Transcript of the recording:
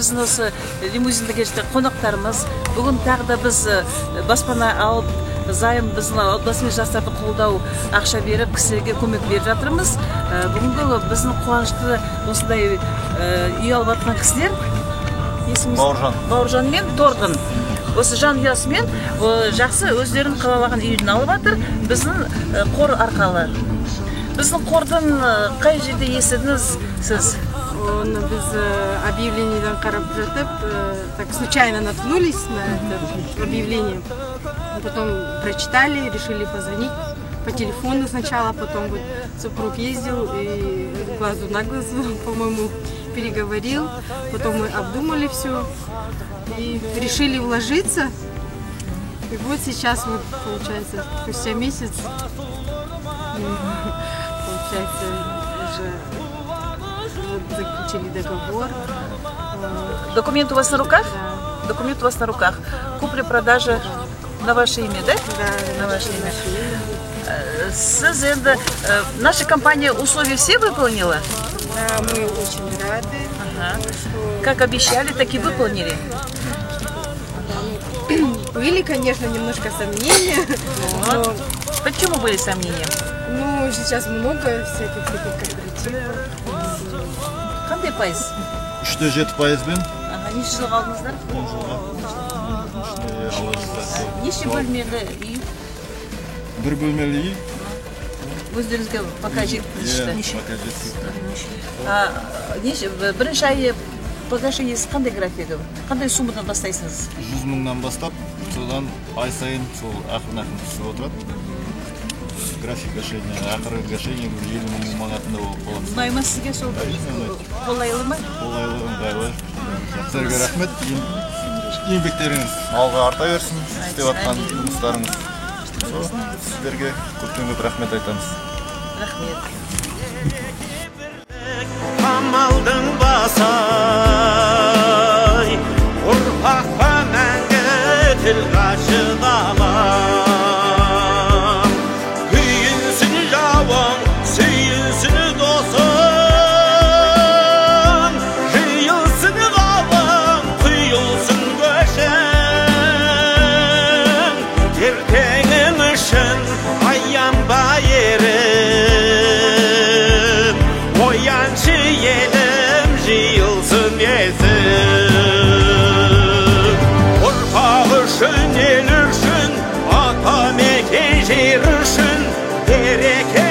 біздің осы лимузинде келе қонақтарымыз. Бүгін тағы да біз баспана алып, зайым біздің отбасы мен жастарды қолдау ақша беріп, кісілерге көмек беріп жатырмыз. Бүгінгі біздің қуанышты осындай үй алып жатқан кісілер Бауыржан мен Торғын. Осы жанұясымен жақсы өздерін қалаған үйін алып жатыр, біздің қор арқалы. Біздің қордан қай жерде естідіңіз сіз? Біз объявлениеден қарап жатып, так случайно наткнулись на это объявление. Потом прочитали, решили позвонить по телефону сначала, потом вот супруг ездил и глазу на глаз, по-моему, переговорил. Потом мы обдумали все и решили вложиться. И вот сейчас, вот, получается, спустя месяц, получается, уже вот заключили договор. Документ у вас на руках? Да. Документ у вас на руках. Купля-продажа на ваше имя, да? Да, на ваше имя. Наша компания условия все выполнила? Да, мы очень рады. Ага. Как обещали, так и выполнили. Были, конечно, немножко сомнения. Но... Почему были сомнения? Ну, сейчас много всяких кооперативов. Қандай пайыз? 3-7%-мен. Неше жыл қалдыңыздар? Неше бөлмелі үй? Бір бөлмелі үй. Өздеріңізге пока жеткілікті. Неше? Бірінші айы погашениесі қандай графигі? Қандай суммадан бастайсыңыз? 100 мыңнан бастап, содан ай сайын сол ақырын түсіп отырады. График гашения, ақыры гашения 50 мың манатында болып қалады. Ұнай ма сізге сол? Қолайлы ма? Қолайлы, ыңғайлы. Сіздерге рахмет. Еңбектеріңіз алға арта берсін, істеп жатқан жұмыстарыңыз. Сіздерге көп рахмет айтамыз. Рахмет. Қамалдың басай, ұрпаққа мәңгі тіл қашыдалар. Күйінсін жауың, сүйінсін досың, жиылсын ғалың, құйылсын көшің. Ертеңің үшін аянба ерім, ояншы елім, жиылсын есім. Ұрпақ үшін, ел үшін, ата мекен жер үшін береке